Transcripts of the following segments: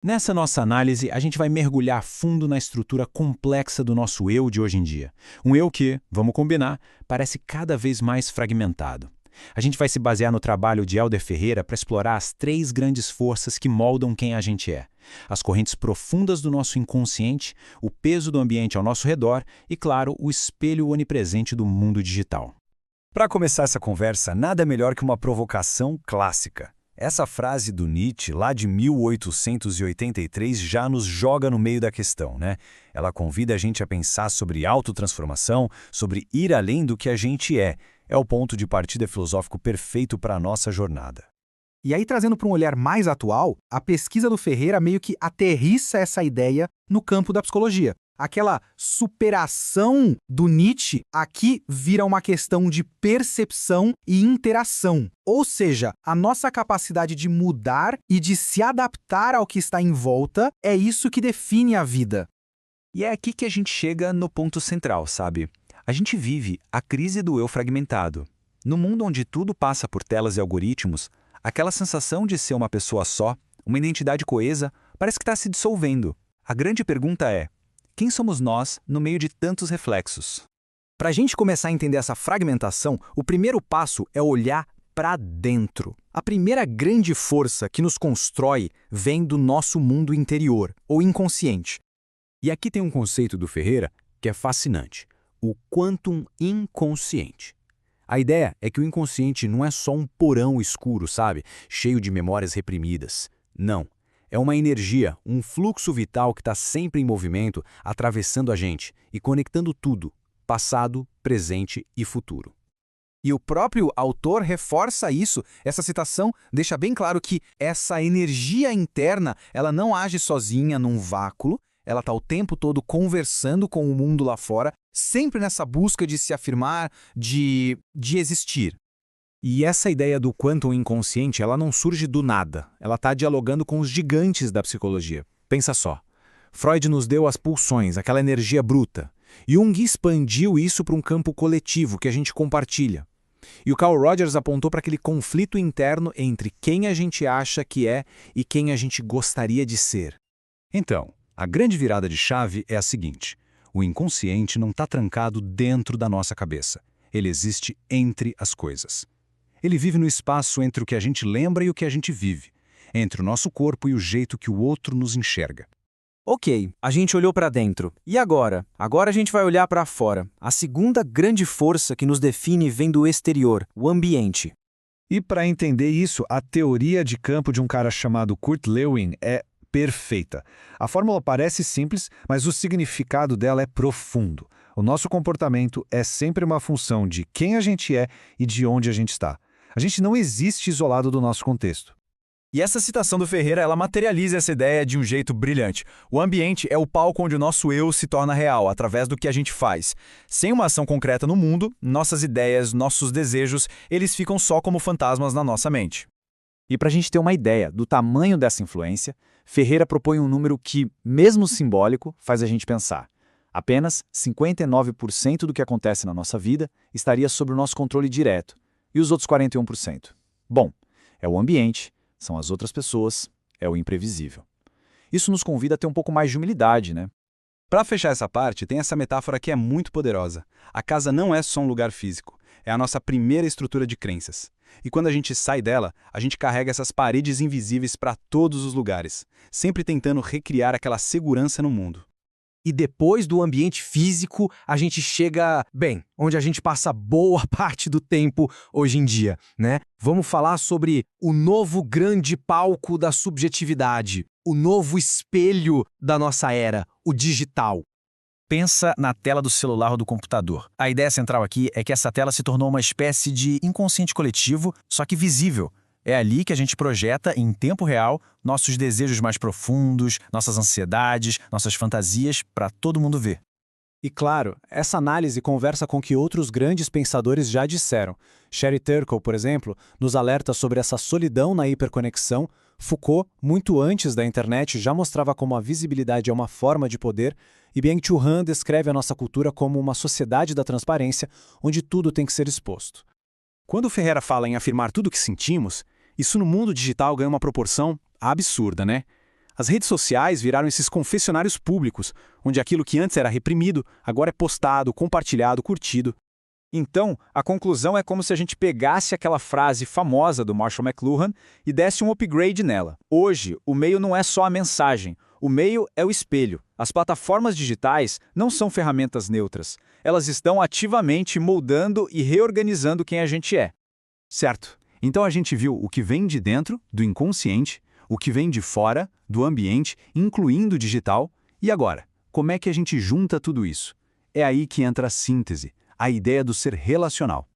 Nessa nossa análise, a gente vai mergulhar fundo na estrutura complexa do nosso eu de hoje em dia. Um eu que, vamos combinar, parece cada vez mais fragmentado. A gente vai se basear no trabalho de Helder Ferreira para explorar as três grandes forças que moldam quem a gente é. As correntes profundas do nosso inconsciente, o peso do ambiente ao nosso redor e, claro, o espelho onipresente do mundo digital. Para começar essa conversa, nada melhor que uma provocação clássica. Essa frase do Nietzsche, lá de 1883, já nos joga no meio da questão, né? Ela convida a gente a pensar sobre autotransformação, sobre ir além do que a gente é. É o ponto de partida filosófico perfeito para a nossa jornada. E aí, trazendo para um olhar mais atual, a pesquisa do Ferreira meio que aterrissa essa ideia no campo da psicologia. Aquela superação do Nietzsche aqui vira uma questão de percepção e interação. Ou seja, a nossa capacidade de mudar e de se adaptar ao que está em volta é isso que define a vida. E é aqui que a gente chega no ponto central, sabe? A gente vive a crise do eu fragmentado. No mundo onde tudo passa por telas e algoritmos, aquela sensação de ser uma pessoa só, uma identidade coesa, parece que está se dissolvendo. A grande pergunta é: quem somos nós no meio de tantos reflexos? Para a gente começar a entender essa fragmentação, o primeiro passo é olhar para dentro. A primeira grande força que nos constrói vem do nosso mundo interior, ou inconsciente. E aqui tem um conceito do Ferreira que é fascinante: o quantum inconsciente. A ideia é que o inconsciente não é só um porão escuro, sabe? Cheio de memórias reprimidas. Não. É uma energia, um fluxo vital que está sempre em movimento, atravessando a gente e conectando tudo, passado, presente e futuro. E o próprio autor reforça isso. Essa citação deixa bem claro que essa energia interna, ela não age sozinha num vácuo, ela está o tempo todo conversando com o mundo lá fora, sempre nessa busca de se afirmar, de existir. E essa ideia do quantum inconsciente, ela não surge do nada. Ela está dialogando com os gigantes da psicologia. Pensa só. Freud nos deu as pulsões, aquela energia bruta. Jung expandiu isso para um campo coletivo que a gente compartilha. E o Carl Rogers apontou para aquele conflito interno entre quem a gente acha que é e quem a gente gostaria de ser. Então, a grande virada de chave é a seguinte: o inconsciente não está trancado dentro da nossa cabeça. Ele existe entre as coisas. Ele vive no espaço entre o que a gente lembra e o que a gente vive, entre o nosso corpo e o jeito que o outro nos enxerga. Ok, a gente olhou para dentro. E agora? Agora a gente vai olhar para fora. A segunda grande força que nos define vem do exterior, o ambiente. E para entender isso, a teoria de campo de um cara chamado Kurt Lewin é perfeita. A fórmula parece simples, mas o significado dela é profundo. O nosso comportamento é sempre uma função de quem a gente é e de onde a gente está. A gente não existe isolado do nosso contexto. E essa citação do Ferreira, ela materializa essa ideia de um jeito brilhante. O ambiente é o palco onde o nosso eu se torna real, através do que a gente faz. Sem uma ação concreta no mundo, nossas ideias, nossos desejos, eles ficam só como fantasmas na nossa mente. E para a gente ter uma ideia do tamanho dessa influência, Ferreira propõe um número que, mesmo simbólico, faz a gente pensar. Apenas 59% do que acontece na nossa vida estaria sob o nosso controle direto, e os outros 41%. Bom, é o ambiente, são as outras pessoas, é o imprevisível. Isso nos convida a ter um pouco mais de humildade, né? Para fechar essa parte, tem essa metáfora que é muito poderosa. A casa não é só um lugar físico, é a nossa primeira estrutura de crenças. E quando a gente sai dela, a gente carrega essas paredes invisíveis para todos os lugares, sempre tentando recriar aquela segurança no mundo. E depois do ambiente físico, a gente chega, onde a gente passa boa parte do tempo hoje em dia, né? Vamos falar sobre o novo grande palco da subjetividade, o novo espelho da nossa era, o digital. Pensa na tela do celular ou do computador. A ideia central aqui é que essa tela se tornou uma espécie de inconsciente coletivo, só que visível. É ali que a gente projeta, em tempo real, nossos desejos mais profundos, nossas ansiedades, nossas fantasias, para todo mundo ver. E claro, essa análise conversa com o que outros grandes pensadores já disseram. Sherry Turkle, por exemplo, nos alerta sobre essa solidão na hiperconexão. Foucault, muito antes da internet, já mostrava como a visibilidade é uma forma de poder, e Byung-Chul Han descreve a nossa cultura como uma sociedade da transparência, onde tudo tem que ser exposto. Quando Ferreira fala em afirmar tudo o que sentimos, isso no mundo digital ganha uma proporção absurda, né? As redes sociais viraram esses confessionários públicos, onde aquilo que antes era reprimido, agora é postado, compartilhado, curtido. Então, a conclusão é como se a gente pegasse aquela frase famosa do Marshall McLuhan e desse um upgrade nela. Hoje, o meio não é só a mensagem, o meio é o espelho. As plataformas digitais não são ferramentas neutras. Elas estão ativamente moldando e reorganizando quem a gente é. Certo. Então a gente viu o que vem de dentro, do inconsciente, o que vem de fora, do ambiente, incluindo o digital. E agora, como é que a gente junta tudo isso? É aí que entra a síntese, a ideia do ser relacional.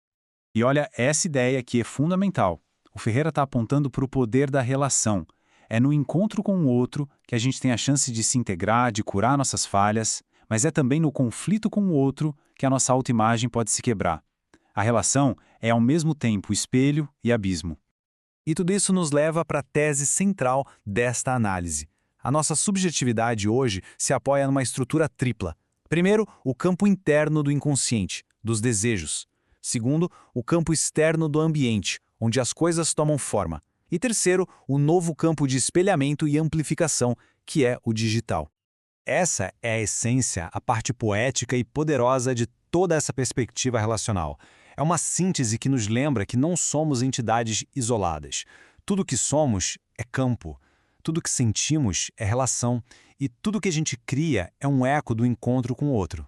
E olha, essa ideia aqui é fundamental. O Ferreira está apontando para o poder da relação. É no encontro com o outro que a gente tem a chance de se integrar, de curar nossas falhas, mas é também no conflito com o outro que a nossa autoimagem pode se quebrar. A relação é ao mesmo tempo espelho e abismo. E tudo isso nos leva para a tese central desta análise. A nossa subjetividade hoje se apoia numa estrutura tripla. Primeiro, o campo interno do inconsciente, dos desejos. Segundo, o campo externo do ambiente, onde as coisas tomam forma. E terceiro, o novo campo de espelhamento e amplificação, que é o digital. Essa é a essência, a parte poética e poderosa de toda essa perspectiva relacional. É uma síntese que nos lembra que não somos entidades isoladas. Tudo que somos é campo. Tudo que sentimos é relação. E tudo que a gente cria é um eco do encontro com o outro.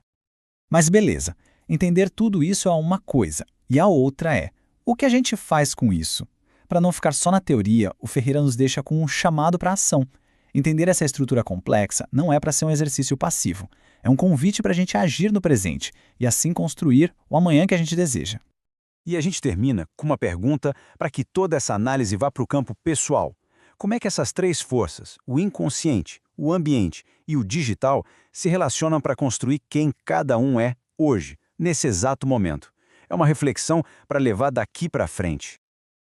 Mas beleza, entender tudo isso é uma coisa, e a outra é, o que a gente faz com isso? Para não ficar só na teoria, o Ferreira nos deixa com um chamado para a ação. Entender essa estrutura complexa não é para ser um exercício passivo. É um convite para a gente agir no presente e assim construir o amanhã que a gente deseja. E a gente termina com uma pergunta para que toda essa análise vá para o campo pessoal. Como é que essas três forças, o inconsciente, o ambiente e o digital, se relacionam para construir quem cada um é hoje, nesse exato momento? É uma reflexão para levar daqui para frente.